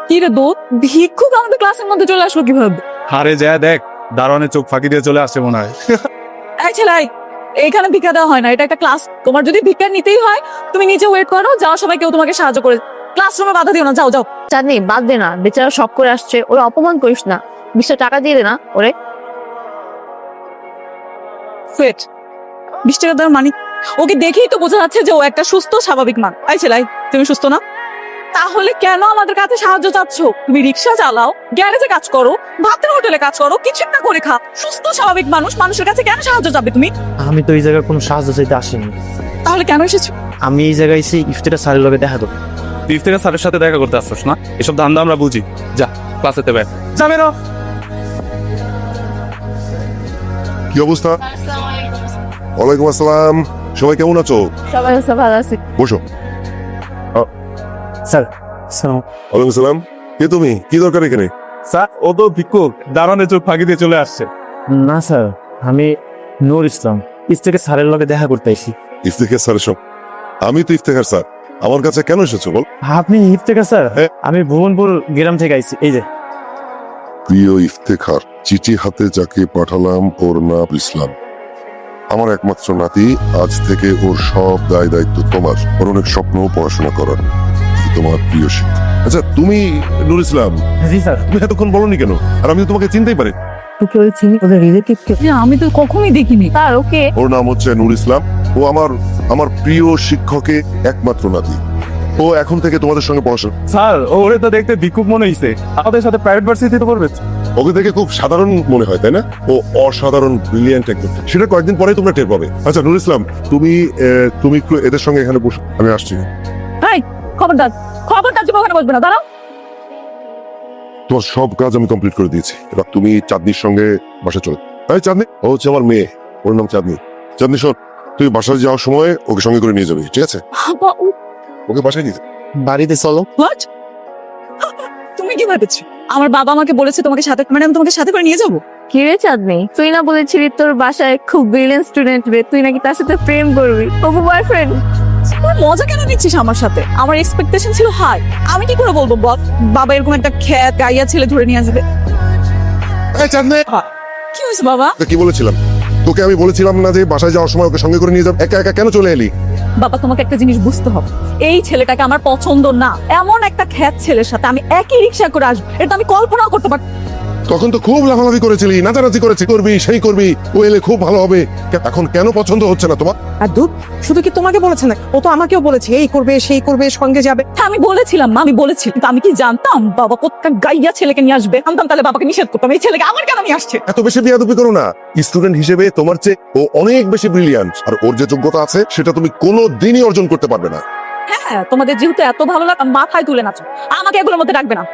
কি রে দোস্ত, ভিক্ষুক আমাদের ক্লাসের মধ্যে চলে আসলো কিভাবে? হারে যা দেখ, দারোয়ানের চোখ ফাঁকি দিয়ে চলে আসছে মনে হয়। এই ছেলে, এইখানে ভিক্ষা দেওয়া হয় না, এটা একটা ক্লাস। তোমার যদি ভিক্ষা নিতেই হয় তুমি নিচে ওয়েট করো, যাওয়ার সময় কেউ তোমাকে সাহায্য করে। ক্লাসরুমে বাধা দিও না, যাও যাও। চাঁদনি বাদ দে না, বেচারা শখ করে আসছে, ওরা অপমান করিস না। 20 টাকা দিয়ে দে না ওরে। ফেট 20 টাকা দেওয়ার মানে? ওকে দেখেই তো বোঝা যাচ্ছে যে ও একটা সুস্থ স্বাভাবিক মান। এই ছেলে, তুমি সুস্থ না? তাহলে কেন আমাদের কাছে সাহায্য চাচ্ছ? তুমি রিক্সা চালাও, গ্যারেজে কাজ করো, ভাতের হোটেলে কাজ করো, কিছু একটা করে খাও। সুস্থ স্বাভাবিক মানুষ মানুষের কাছে কেন সাহায্য চাবে তুমি? আমি তো এই জায়গায় কোনো সাহায্য চাইতে আসিনি। তাহলে কেন এসেছো? আমি এই জায়গায় এসে ইফতেখার স্যারের লগে দেখা করব। তুই ইফতেখার স্যারের সাথে দেখা করতে আসছিস না? এসব ধান্দা আমরা বুঝি। যা ক্লাসেতে ব্যাগ যাবে না। কি অবস্থা? ওয়ালাইকুম আসসালাম। সবাই কেমন আছো? সবাই ভালো আছে। বসো। স্যার সালাম। ওয়ালাইকুম আসসালাম। কে তুমি? কি দরকার এখানে? স্যার ও তো ভিক্ষুক, দারোয়ানের চোখ ফাঁকি দিয়ে চলে আসছে। না স্যার, আমি নূর ইসলাম, ইফতেখার স্যারের লগে দেখা করতে আইছি। ইফতেখার স্যারের সঙ্গে? আমি তো ইফতেখার স্যার, আমার কাছে কেন এসেছো বল? আপনি ইফতেখার স্যার? হ্যাঁ। আমি ভুবনপুর গ্রাম থেকে আইছি। এই যে প্রিয় ইফতেখার, চিঠি হাতে যাকে পাঠালাম ওর নাম ইসলাম। আমার একমাত্র নাতি, আজ থেকে ওর সব দায় দায়িত্ব তোমার। ওর অনেক স্বপ্ন পড়াশোনা করার। তোমার প্রিয় শিক্ষক। আচ্ছা, তুমি নুর ইসলাম, জি স্যার। তুমি এতক্ষণ বলনি কেন? আর আমি তো তোমাকে চিনতেই পারি। তোকে ওই চিনি, ওদের রিলেটিভ কে? আমি তো কখনোই দেখিনি। স্যার ওকে ওর নাম হচ্ছে নূর ইসলাম। ও আমার প্রিয় শিক্ষকের একমাত্র নাতি। ও এখন থেকে তোমাদের সঙ্গে পড়াশোনা। স্যার ওরে তো দেখতে ভিক্ষুক মনে হইছে, আমাদের সাথে প্রাইভেট ভার্সিটিতে পড়বে। ওকে দেখে খুব সাধারণ মনে হয়, তাই না? ও অসাধারণ, ব্রিলিয়ান্ট একদম। সেটা কয়েকদিন পরে তোমরা টের পাবে। আচ্ছা নূর ইসলাম, তুমি একটু এদের সঙ্গে এখানে বসো, আমি আসছি। এই খবরদার, খবরদার, তুমি ওখানে বসবে না, দাঁড়াও। তোমার সব কাজ আমি কমপ্লিট করে দিয়েছি। এবার তুমি চাঁদনির সঙ্গে বাসা চলে। এই চাঁদনি, ও হচ্ছে আমার মেয়ে, ওর নাম চাঁদনি। চাঁদনি শোন, তুই বাসায় যাওয়ার সময় ওকে সঙ্গে করে নিয়ে যাবি, ঠিক আছে? বাবা, ওকে বাসায় নিয়ে যাবি। বাড়িতে চলো। হোয়াট? তুমি কি ভেবেছো আমার বাবা আমাকে বলেছে তোমাকে সাথে, মানে আমি তোমাকে সাথে করে নিয়ে যাবো? কি রে চাঁদনি, তুই না বলেছিলি তোর বাসায় খুব ব্রিলিয়েন্ট স্টুডেন্ট রে, তুই নাকি তার সাথে প্রেম করবি? Oppo boyfriend. তুই মজা কেন নিচ্ছিস আমার সাথে? আমার এক্সপেকটেশন ছিল হাই। আমি কি করে বলবো বল, বাবা এরকম একটা খ্যাত গাইয়া ছেলে ধরে নিয়ে আসবে? এই চাঁদনি, কি হয়েছে বাবা? কি বলেছিলাম তোকে? আমি বলেছিলাম না যে বাসায় যাওয়ার সময় ওকে সঙ্গে করে নিয়ে যাবো? একা একা কেন চলে এলি? বাবা তোমাকে একটা জিনিস বুঝতে হবে, এই ছেলেটাকে আমার পছন্দ না। এমন একটা খ্যাত ছেলের সাথে আমি একই রিক্সা করে আসবো, এটা আমি কল্পনাও করতে পারি। তখন তো খুব লাফালাফি করেছিলি, নাচানাচি করেছি, করবি সেই করবি, ও এলে খুব ভালো হবে। এখন কেন পছন্দ হচ্ছে না তোমার? আর দুধ শুধু কি তোমাকে বলেছে না, ও তো আমাকেও বলেছে এই করবে সেই করবে, সঙ্গে যাবে। হ্যাঁ আমি বলেছিলাম মা, আমি বলেছি, কিন্তু আমি কি জানতাম বাবা কোথা গাইয়া ছেলেকে নিয়ে আসবে? জানতাম তাহলে বাবাকে নিষেধ করতাম। এই ছেলেকে আমার কেন নিয়ে আসছে? এত বেশি বিয়াদবি করো না। স্টুডেন্ট হিসেবে তোমার চেয়ে ও অনেক বেশি ব্রিলিয়ান্ট, আর ওর যে যোগ্যতা আছে সেটা তুমি কোনো দিনই অর্জন করতে পারবে না। হ্যাঁ তোমাদের যেহেতু এত ভালো লাগে, মাথায় তুলে নাচো, আমাকে এগুলোর মধ্যে রাখবে না।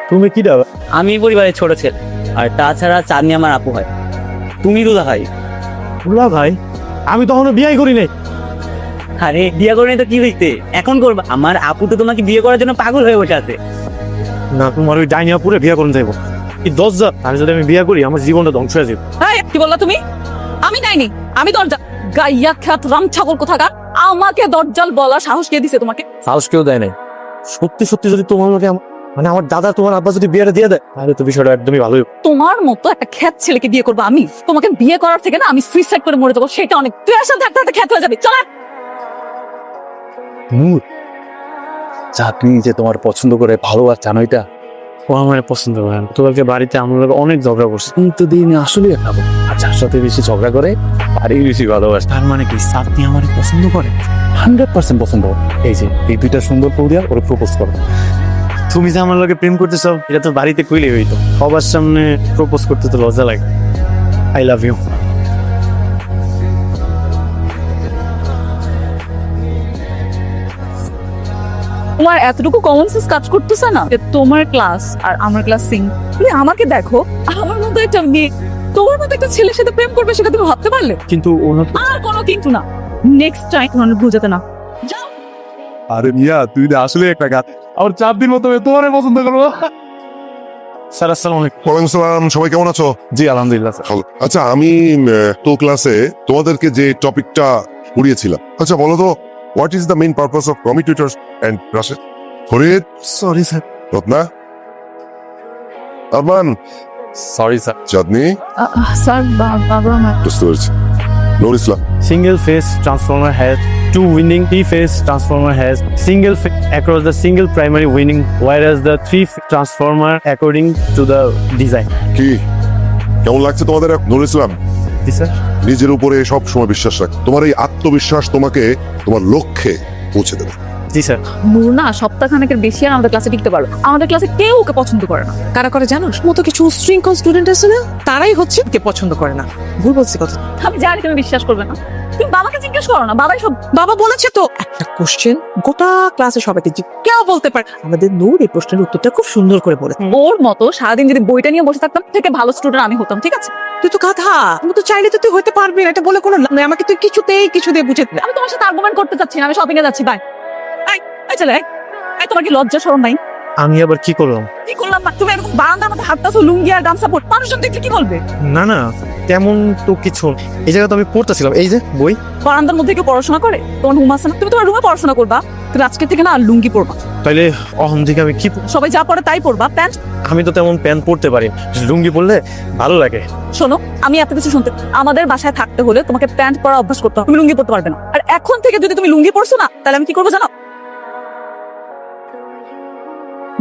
তুমি কি দাও? আমি পরিবারের ছোট ছেলে, আর তাছাড়া চাঁদনি আমার আপু হয়। তুমি দুলা ভাই। বলা ভাই, আমি তখনও বিয়ে করি নাই। আরে বিয়ে করে তো কি হইতে, এখন করবা? আমার আপু তো তোমাকে বিয়ে করার জন্য পাগল হয়ে বসে আছে। না, তোমার ওই ডাইনিয়া পুরে বিয়ে করুন যাইব। এই 10,000 আর যদি আমি বিয়ে করি আমার জীবনটা ধ্বংস হয়ে যাবে। হ্যাঁ কি বললা তুমি? আমি যাইনি, আমি দরজা। গাইয়া খ্যাত রাম ছাগল কোথাকার, আমাকে দরজাল বলা সাহস কে দিছে তোমাকে? সাহস কেউ দেয় নাই। সত্যি সত্যি যদি তোমার লোকে মানে আমার দাদা তোমার আব্বা যদি বিয়েটা দিয়ে দেয়, তাহলে তো বিষয়টা একদমই ভালোই। তোমার মতো একটা খ্যাত ছেলেকে বিয়ে করবো আমি? তোমাকে বিয়ে করার থেকে না আমি সুইসাইড করে মরে যাবো, সেটা অনেক। তুই এর সাথে থাকতে থাকতে খ্যাত হয়ে যাবি। চল নূর, চাকরি যে তোমার পছন্দ করে ভালোবাসা, জানো এটা? ও আমার পছন্দ করে না। তোকে বাড়িতে আমরা অনেক ঝগড়া করছি, কিন্তু দিন আসলে একটা আর যার সাথে বেশি ঝগড়া করে বাড়ি বেশি ভালোবাসে। তার মানে কি চাকরি আমার পছন্দ করে? 100% পছন্দ করে। এই যে এই দুইটা সুন্দর পৌরিয়া ওরা প্রপোজ করে। তুমি যে আমার লগে প্রেম করতে চাও, এটা তো বাড়িতে কইলে হইতো, সবার সামনে প্রপোজ করতে তো লজ্জা লাগে। I love you. তোমার এতটুকু কমন সেন্স কাজ করতেছে না যে তোমার ক্লাস আর আমার ক্লাস সিং? তুমি আমাকে দেখো, আমার মতো একটা মেয়ে তোমার মতো একটা ছেলের সাথে প্রেম করবে, সেটা তুমি ভাবতে পারলে? কিন্তু ওনার আর কোনো কিন্তু না, নেক্সট টাইম তোমার বুঝাতে না। যাও। আরে মিয়া, তুই তো আসলে একটা গাছ। আমার 4 দিন মতো তোমারে পছন্দ করবো। স্যার আসসালামু আলাইকুম। ওয়ালাইকুম সালাম। সবাই কেমন আছো? জি আলহামদুলিল্লাহ স্যার। ভালো। আচ্ছা আমি তো ক্লাসে তোমাদেরকে যে টপিকটা পড়িয়েছিলাম, আচ্ছা বলো তো What is the main purpose of commutators and crushes? Farid, sorry sir. Ratna, Arman, sorry sir. Chandni, sir বাবা আমার বুঝতে পেরেছি। Nur Islam, Single phase transformer has two winning, three-phase transformer has single phase across the single primary winning, whereas the three-phase transformer according to the design. কি কেমন লাগছে তোমাদের? নুর ইসলাম, জি sir. নিজের উপরে সব সময় বিশ্বাস রাখ। তোমার এই আত্মবিশ্বাস তোমাকে তোমার লক্ষ্যে পৌঁছে দেবে। জি স্যার। নূর না সপ্তাহখানেকের বেশি আর আমাদের ক্লাসে টিকতে পারো। আমাদের ক্লাসে কেউ ওকে পছন্দ করে না। কারা করে জানো? মতো কিছু উশৃঙ্খল স্টুডেন্ট আছে না, তারাই হচ্ছে কে পছন্দ করে না। ভুল বলছি কথা? আমি জানি তুমি বিশ্বাস করবে না, তুমি বাবাকে জিজ্ঞেস করো না, বাবাই সব। বাবা বলেছে তো একটা কোশ্চেন গোটা ক্লাসে সবাইকে কেউ বলতে পারে। আমাদের নূর এই প্রশ্নের উত্তরটা খুব সুন্দর করে বলে। ওর মতো সারাদিন যদি বইটা নিয়ে বসে থাকতাম থেকে ভালো স্টুডেন্ট আমি হতাম, ঠিক আছে? তুই তো গাধা, তুমি তো চাইলে তো তুই হতে পারবি না, এটা বলে কোনো লাভ নেই। আমাকে তুই কিছু দিয়ে বুঝে দে। আমি তোমার সাথে আর্গুমেন্ট করতে চাচ্ছি না, আমি শপিং এ যাচ্ছি, বাই। এই চলে এই, তোমার কি লজ্জা শরম নাই? আমি আবার কি করলাম? কি করলাম না? তুমি এরকম বারান্দার মধ্যে হাঁটতাছো লুঙ্গি আর গামছা পরে, মানুষজন দেখলে কি বলবে? না না, তেমন তো কিছু। এই জায়গায় তো আমি পড়তেছিলাম, এই যে বই। বারান্দার মধ্যে কেউ পড়াশোনা করে? তোমার রুম আছে না, তুমি তোমার রুমে পড়াশোনা করবা। তুমি আজকে থেকে না আর লুঙ্গি পরবা। তাইলে অহন থেকে আমি কি সবাই যা পড়ে তাই পরবা। প্যান্ট, আমি তো তেমন প্যান্ট পরতে পারি, লুঙ্গি পরলে ভালো লাগে। শোনো আমি এত কিছু শুনতে, আমাদের বাসায় থাকতে হলে তোমাকে প্যান্ট পরা অভ্যাস করতে হবে, তুমি লুঙ্গি পরতে পারবে না। আর এখন থেকে যদি তুমি লুঙ্গি পরছো না, তাহলে আমি কি করবো জানো?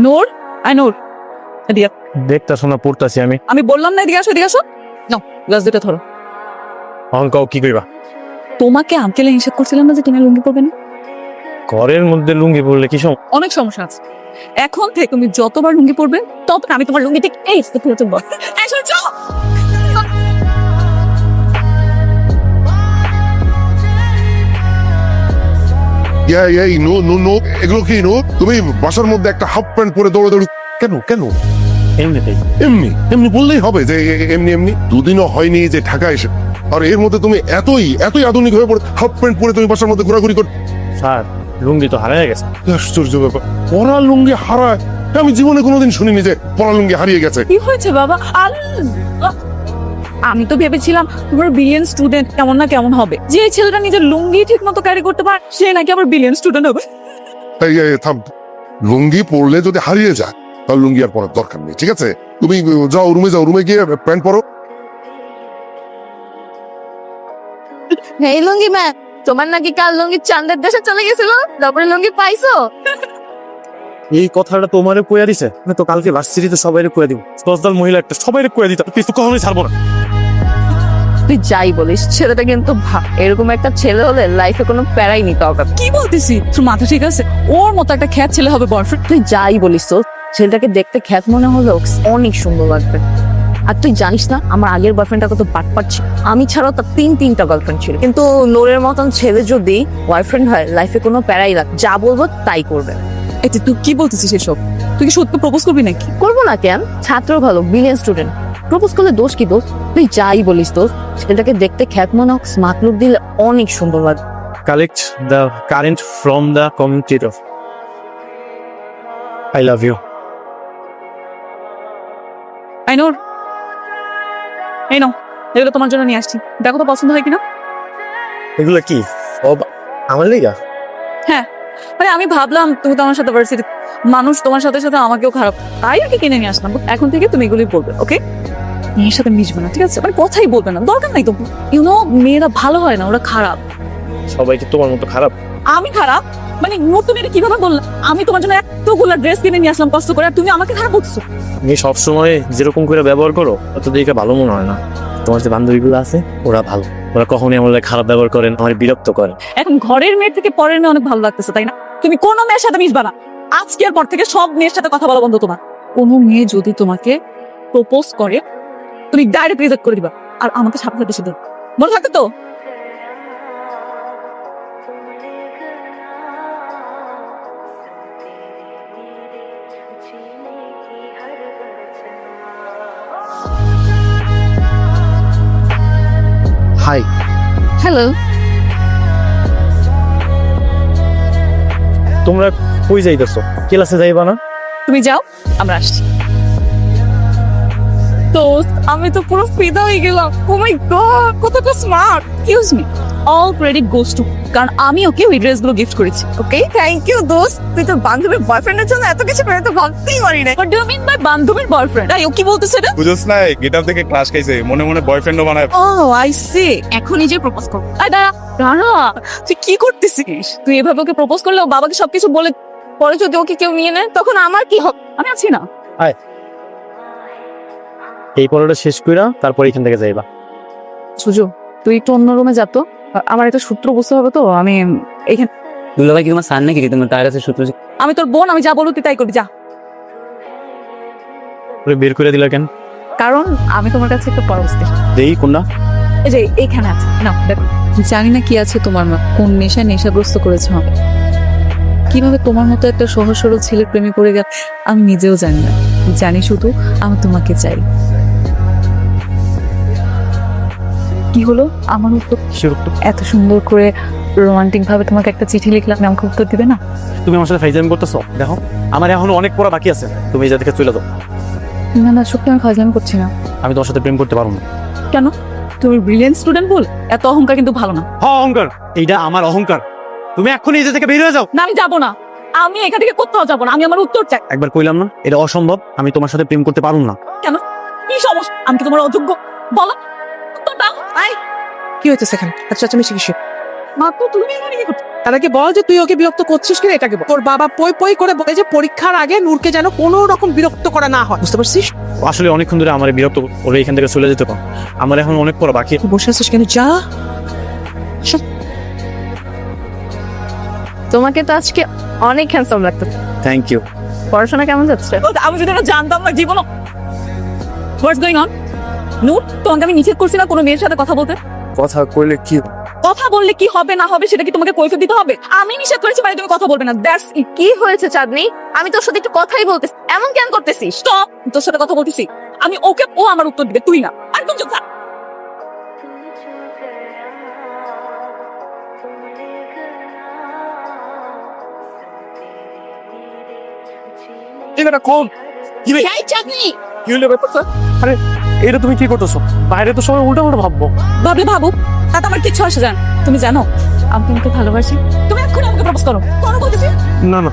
নূর, নূর, এদিকে আয়। দেখতা শোনা পড়তাছি আমি। আমি বললাম না এদিকে আসো, এদিকে আসো। নাও গ্লাস দুটো ধরো। অহংকাও কি কইবা? তোমাকে আঙ্কেলে নিষেধ করছিলাম না যে তুমি লুঙ্গি পরবে না? ঘরের মধ্যে লুঙ্গি পরলে কি অনেক সমস্যা আছে। এখন থেকে তুমি যতবার লুঙ্গি পরবে তত আমি তোমার লুঙ্গি ঠিক এই ফেরত দেবো। এই শোনো, চলো। এই নো নো নো, এগুলো কি নো? তুমি বাসার মধ্যে একটা হাফ প্যান্ট পরে দৌড়াদৌড়ি কেন কেন? এমনিতেই? এমনি এমনি বললেই হবে যে এমনি এমনি? দুদিনও হয়নি যে ঢাকা এসে, আর এর মধ্যে তুমি এতই আধুনিক হয়ে পড়ে হাফ প্যান্ট পরে তুমি বাসার মধ্যে ঘোরাঘুরি কর। স্যার লুঙ্গি তো হারিয়ে গেছে। আশ্চর্য ব্যাপার, পরা লুঙ্গি হারায়? আমি জীবনে কোনোদিন শুনিনি যে পরা লুঙ্গি হারিয়ে গেছে। কি হয়েছে বাবা? আমি তো ভেবেছিলাম তোমার বিলিয়ন স্টুডেন্ট কেমন না কেমন হবে, যে ছেলেটা নিজের লুঙ্গি ঠিক মতো ক্যারি করতে পারে সে নাকি আবার বিলিয়ন স্টুডেন্ট হবে। এই থাম, লুঙ্গি পরলে যদি হারিয়ে যায় তাহলে লুঙ্গি আর পরার দরকার নেই, ঠিক আছে? তুমি যাও রুমে গিয়ে প্যান্ট পরো। এই লুঙ্গি ম্যাম, তোমার নাকি কাল লুঙ্গি চাঁদের দেশে চলে গেছিল, তারপরে লুঙ্গি পাইছো? এই কথাটা তোমারে কইয়া দিছে? আমি তো কালকে ভার্সিটিতে সবাইরে কইয়া দিব, দশদল মহিলা একটা সবাইরে কইয়া দিতাম, কিছু কখনোই ছাড়বো না। তুই যাই বলিস, ছেলেটা কিন্তু এরকম একটা ছেলে হলে লাইফে কোনো প্যারাই নিতে হবে। কি বলতেছি? তোর মাথা ঠিক আছে? ওর মতো একটা খ্যাত ছেলে হবে বয়ফ্রেন্ড? তুই যাই বলিস, তো ছেলেটাকে দেখতে খ্যাত মনে হলেও অনেক সুন্দর লাগবে। আর তুই জানিস না আমার আগের বয়ফ্রেন্ডটা কত বাটপার ছিল? আমি ছাড়াও তার তিনটা গার্লফ্রেন্ড ছিল। কিন্তু নোরের মতন ছেলে যদি বয়ফ্রেন্ড হয় লাইফে কোনো প্যারাই লাগ, যা বলবো তাই করবে। এতে তুই কি বলতেছিস এসব? তুই কি সত্যি প্রপোজ করবি নাকি? করবো না কেন? ছাত্র ভালো, বিলিয়ন স্টুডেন্ট, প্রপোজ করলে দোষ কি? দোষ? তুই যাই বলিস, তো ছেলেটাকে দেখতে খ্যাত মনে হোক, স্মার্ট লুক দিলে অনেক সুন্দর লাগবে। Collect the current from the commutator. I love you. Ainur, এই নাও, এগুলো তোমার জন্য নিয়ে আসছি, দেখো তো পছন্দ হয় কিনা। এগুলো কি? ও আমার লেগা? হ্যাঁ, মানে আমি ভাবলাম তুমি তো আমার সাথে ভার্সিটি, মানুষ তোমার সাথে সাথে আমাকেও খারাপ, তাই আর কি কিনে নিয়ে আসলাম। এখন থেকে তুমি এগুলোই পড়বে, ওকে? মেয়ের সাথে মিশবে না, ঠিক আছে? মানে কথাই বলবে না, দরকার নাই তো। ইউনো, মেয়েরা ভালো হয় না, ওরা খারাপ। সবাই কি তোমার মতো খারাপ? আমি খারাপ? মানে তুমি এটা কিভাবে বললে? আমি তোমার জন্য এতগুলো ড্রেস কিনে নিয়ে আসলাম কষ্ট করে, আর তুমি আমাকে খারাপ বলছো? তুমি সবসময় যেরকম করে ব্যবহার করো অত দেখে ভালো মনে হয় না। তোমার যে বান্ধবীগুলো আছে ওরা ভালো, ওরা কখনোই আমার খারাপ ব্যবহার করেন, আমার বিরক্ত করে। এখন ঘরের মেয়ের থেকে পরের মেয়ে অনেক ভালো লাগতেছে, তাই না? তুমি কোনো মেয়ের সাথে মিশবা না, আজকের পর থেকে সব মেয়ের সাথে কথা বলা বন্ধ তোমার। কোনো মেয়ে যদি তোমাকে প্রপোজ করে তুমি ডাইরেক্ট রিজেক্ট করে দিবা, আর আমাকে সাথে সাথে সেটা মনে থাকবে তো। হাই। হ্যালো, তোমরা কই যাইতেছো? ক্লাসে যাইবা না? তুমি যাও, আমরা আসছি। তো আমি তো পুরো ফিদা হয়ে গেলাম। ও মাই গড, কতটা smart. Excuse me, all credit goes to, কারণ আমি ওকে ওই ড্রেসগুলো গিফট করেছি। ওকে, থ্যাংক ইউ দোস্ত। তুই তোর বান্ধবীর বয়ফ্রেন্ডের জন্য এত কিছু করে তো ভাবতেই পারি না। What do you mean by বান্ধবীর বয়ফ্রেন্ড? ও কি বলতেছে এটা? বুঝছ না, গেট আপ থেকে ক্লাস খাইছে, মনে মনে বয়ফ্রেন্ডও বানায়। ও আই সি। এখন নিজে প্রপোজ করো। আই দাঁড়া দাঁড়া, তুই কি করতেছিস? তুই এভাবে ওকে প্রপোজ করলে ও বাবাকে সবকিছু বলে, পরে যদি ওকে কেউ নিয়ে নেয় তখন আমার কি হবে? আমি আছি না। এই পড়াটা শেষ কইরা তারপর এখান থেকে যাইবা। সুজো, তুই একটু অন্য রুমে যা তো। আমার একটা সূত্র বুঝতে হবে তো। আমি এখানে দুলাভাই কি তোমার সান নাকি তোমার তার কাছে সূত্র? আমি তোর বোন, আমি যা বলবো তুই তাই করবি, যা। ওরে বের করে দিলা কেন? কারণ আমি তোমার কাছে একটা পরামর্শ দিই। দেই কোনটা? এই যে এইখানে আছে, না দেখো। জানি না কি আছে তোমার মা, কোন নেশাগ্রস্ত করেছে আমাকে। কিভাবে তোমার মতো একটা সহজ সরল ছেলের প্রেমে পড়ে গেল আমি নিজেও জানি না। জানি শুধু আমি তোমাকে চাই। কি হলো আমার উত্তর? কিসের উত্তর? এত সুন্দর করে রোমান্টিক ভাবে তোমাকে একটা চিঠি লিখলাম, আমাকে উত্তর দিবে না? তুমি আমার সাথে ফাইজলামি করতেছো? দেখো আমার এখনো অনেক পড়া বাকি আছে, তুমি এই জায়গা থেকে চলে যাও। না না, সত্যি আমি ফাজলামি করছি না। আমি তোমার সাথে প্রেম করতে পারবো না। কেন? তুমি ব্রিলিয়েন্ট স্টুডেন্ট বল? এত অহংকার কিন্তু ভালো না। অহংকার? এইটা আমার অহংকার। তুমি এক্ষুনি এই জায়গা থেকে বের হয়ে যাও। না আমি যাবো না, আমি এখান থেকে কোথাও যাবো না, আমি আমার উত্তর চাই। একবার কইলাম না এটা অসম্ভব, আমি তোমার সাথে প্রেম করতে পারবো না। কেন? কি সমস্যা? আমি কি তোমার অযোগ্য? বলো উত্তর দাও। কি হয়েছে সেখানে? আচ্ছা আচ্ছা, আমি শিখি। মাত্র তুমি এখানে কি করছো? তার আগে বল যে তুই ওকে বিরক্ত করছিস কিনা, এটাকে বল। তোর বাবা পই পই করে বলে যে পরীক্ষার আগে নূরকে যেন কোনো রকম বিরক্ত করা না হয়, বুঝতে পারছিস? আসলে অনেকক্ষণ ধরে আমার বিরক্ত ওরে এখান থেকে চলে যেতে পারো। আমার এখন অনেক পড়া বাকি। তুই বসে আছিস কেন? যা। তোমাকে তো আজকে অনেক হ্যান্ডসাম লাগতো। Thank you. পড়াশোনা কেমন যাচ্ছে? আমি যদি এটা জানতাম না জীবন। What's going on? নূর, তোমাকে আমি নিষেধ করছি না কোনো মেয়ের সাথে কথা বলতে? কথা কইলে কি? কথা বললে কি হবে না হবে সেটা কি তোমাকে কৈফিয়ত দিতে হবে? আমি নিষেধ করেছি মানে তুমি কথা বলবে না, দ্যাটস ইট। কি হয়েছে চাঁদনি? আমি তোর সাথে একটু কথাই বলতেছি, এমন কেন করতেছিস? স্টপ। তোর সাথে কথা বলতেছি আমি, ওকে ও আমার উত্তর দিবে, তুই না। একদম চুপ থাক। এটা কোন? কি রে? এই চাঁদনি, কি হলো ব্যাপারটা? আরে এটা তুমি কি করতেছো? বাইরে তো সবাই উল্টা উল্টা ভাববো। ভাবলে ভাবুক, তাতে আমার কিচ্ছু আসে যায় না। তুমি জানো আমি তোমাকে ভালোবাসি। তুমি এক্ষুনি আমাকে প্রপোজ করো, করো বলতেছি। না না,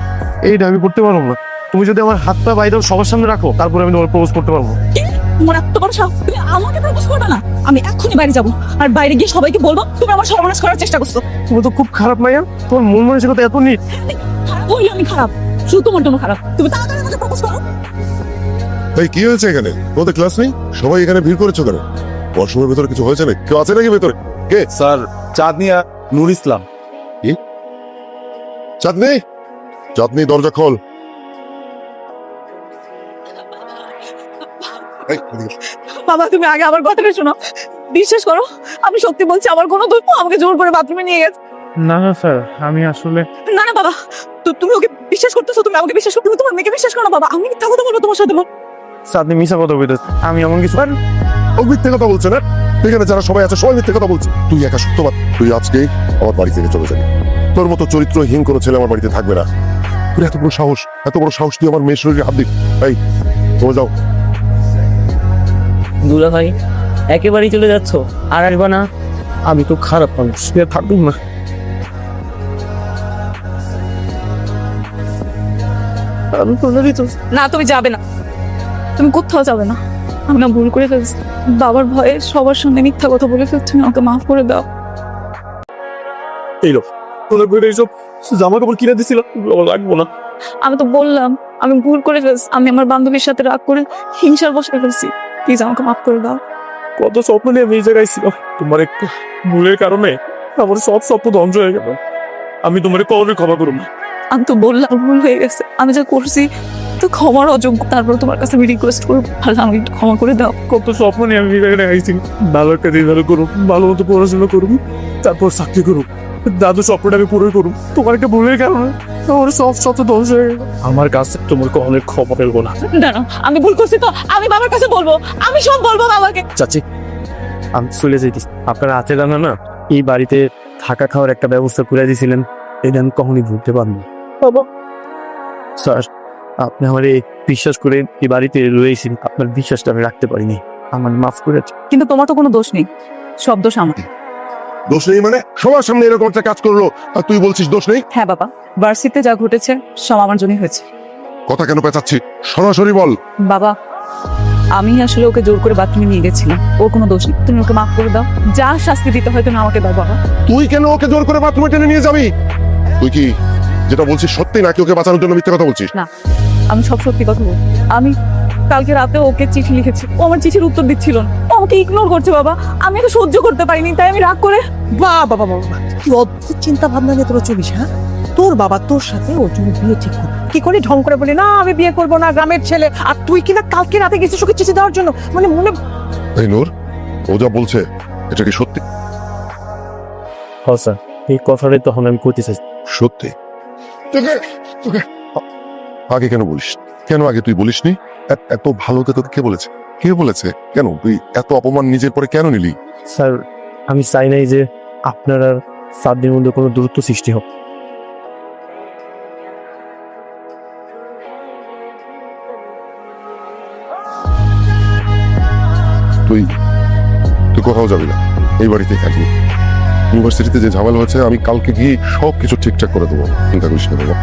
এইটা আমি করতে পারবো না। তুমি যদি আমার হাত পা বাইরে সবার সামনে রাখো তারপরে আমি তোমার প্রপোজ করতে পারবো। কি? তোমার এত বড় সাহস, তুমি আমাকে প্রপোজ করবে না? আমি এক্ষুনি বাইরে যাবো, আর বাইরে গিয়ে সবাইকে বলবো তুমি আমার সর্বনাশ করার চেষ্টা করছো। তুমি তো খুব খারাপ মাইয়া, তোমার মন মানসিকতা এত নিট। খারাপ হইলে আমি খারাপ, শুধু তোমার জন্য খারাপ। তুমি তাড়াতাড়ি আমাকে প্রপোজ করো। এই কি হয়েছে এখানে? তোমাদের ক্লাস নেই? সবাই এখানে ভিড় করেছো কেন? ওয়াশরুমের ভেতরে কিছু হয়েছে না? কেউ আছে নাকি ভেতরে? কে? স্যার, চাঁদনি আর নূর ইসলাম। চাঁদনি, চাঁদনি দরজা খোল। এই, এদিকে। বাবা তুমি আগে আমার কথাটা শোনো, বিশ্বাস করো আমি সত্যি বলছি, আমার কোনো দোষ নেই, আমাকে জোর করে বাথরুমে নিয়ে গেছে। না না স্যার, আমি আসলে না না বাবা, তুমি ওকে বিশ্বাস করতেছো, তুমি আমাকে বিশ্বাস করো, তুমি তোমার মেয়েকে বিশ্বাস করো না বাবা। আমি মিথ্যা কথা বলবো তোমার সাথে? চাঁদনি মিশা কথা বলতেছে, আমি এমন কিছু। ও মিথ্যে কথা বলছে না? এখানে যারা সবাই আছে সবাই মিথ্যে কথা বলছে। তুই একা সত্যবাদ। তুই আজকেই আমার বাড়ি থেকে চলে যাবি। তোর মতো চরিত্রহীন কোনো ছেলে আমার বাড়িতে থাকবে না। তোর এত বড় সাহস, এত বড় সাহস তুই আমার মেয়ের শরীরে হাত দিবি? এই, চলে যাও। দুলাভাই একেবারেই চলে যাচ্ছ? আর আসবা না? আমি তো খারাপ মানুষ, থাকবো না। আমি তো না তুমি যাবে না, তুমি কোথাও যাবে না। আমি না ভুল করে ফেলছি, বাবার ভয়ে সবার সামনে মিথ্যা কথা বলে ফেলছি, তুমি আমাকে মাফ করে দাও। এই লোক তোদের বইটা এইসব জামা কাপড় কিনে দিছিল, লাগবো না। আমি তো বললাম আমি ভুল করে ফেলছি, আমি আমার বান্ধবীর সাথে রাগ করে হিংসার বসে ফেলছি, প্লিজ আমাকে মাফ করে দাও। কত স্বপ্ন নিয়ে আমি এই জায়গায় ছিল, তোমার একটু ভুলের কারণে আমার সব স্বপ্ন ধ্বংস হয়ে গেল। আমি তোমার কখনোই ক্ষমা করব না। আমি তো বললাম ভুল হয়ে গেছে, আমি যা করছি তো ক্ষমার অযোগ্য। তারপর তোমার কাছে আমি রিকোয়েস্ট করবো, ভালো আমাকে একটু ক্ষমা করে দাও। কত স্বপ্ন নিয়ে আমি এই জায়গায় আইছি, ভালো একটা রেজাল্ট করুন, ভালো মতো পড়াশোনা করুন, তারপর চাকরি করুন, দাদু স্বপ্নটা আমি পুরোই করুন। তোমার একটা ভুলের কারণে আমার সব স্বপ্ন ধ্বংস হয়ে গেল। আমার কাছে তোমার কখনোই ক্ষমা পেলবো না। দাঁড়া, আমি ভুল করছি তো আমি বাবার কাছে বলবো, আমি সব বলবো বাবাকে। চাচি, আমি চলে যাইতেছি। আপনার হাতে রান্না না এই বাড়িতে থাকা খাওয়ার একটা ব্যবস্থা করে দিয়েছিলেন, এটা আমি কখনই ভুলতে পারবো না। বাবা স্যার, আপনি আমার এই বিশ্বাস করে এই বাড়িতে রয়েছেন, আপনার বিশ্বাসটা আমি রাখতে পারিনি, আমার মাফ করে। কিন্তু তোমার তো কোনো দোষ নেই, সব দোষ আমার। দোষ নেই মানে সবার সামনে এরকম একটা কাজ করলো আর তুই বলছিস দোষ নেই? হ্যাঁ বাবা, ভার্সিটিতে যা ঘটেছে সব আমার জন্যই হয়েছে। কথা কেন পেঁচাচ্ছি? সরাসরি বল। বাবা, আমি আসলে ওকে জোর করে বাথরুমে নিয়ে গেছিলাম, ওর কোনো দোষ নেই, তুমি ওকে মাফ করে দাও। যা শাস্তি দিতে হয় তুমি আমাকে দাও বাবা। তুই কেন ওকে জোর করে বাথরুমে টেনে নিয়ে যাবি? তুই কি যেটা বলছিস সত্যি নাকি ওকে বাঁচানোর জন্য মিথ্যে কথা বলছিস? না, আমি সব সত্যি কথা বলবো। আমি কালকে রাতে ওকে চিঠি লিখেছি, ও আমার চিঠির উত্তর দিচ্ছিল না, ও আমাকে ইগনোর করছে বাবা। আমি ওকে সহ্য করতে পারিনি, তাই আমি রাগ করে বাবা বাবা বাবা, কি অদ্ভুত চিন্তা ভাবনা নিয়ে তোরা চলিস। হ্যাঁ, তোর বাবা তোর সাথে ওর জন্য বিয়ে ঠিক করবে, কি করে ঢং করে বলি না আমি বিয়ে করবো না, গ্রামের ছেলে, আর তুই কিনা কালকে রাতে গেছিস ওকে চিঠি দেওয়ার জন্য। মানে মনে এই নূর, ও যা বলছে এটা কি সত্যি? হ্যাঁ স্যার, এই কথাটাই তখন আমি করতে চাই। সত্যি? তোকে আগে কেন বলিস? কেন আগে তুই বলিসনি? এত ভালো তোকে কে বলেছে? কে বলেছে? কেন তুই এত অপমান নিজের পরে কেন নিলি? স্যার, আমি চাই নাই যে আপনার আর সাদ্দির মধ্যে কোনো দূরত্ব সৃষ্টি হোক। তুই তুই কোথাও যাবি না, এই বাড়িতেই থাকবি। ইউনিভার্সিটিতে যে ঝামেলা হয়েছে আমি কালকে গিয়ে সবকিছু ঠিকঠাক করে দেবো, চিন্তা করিস না বাবা।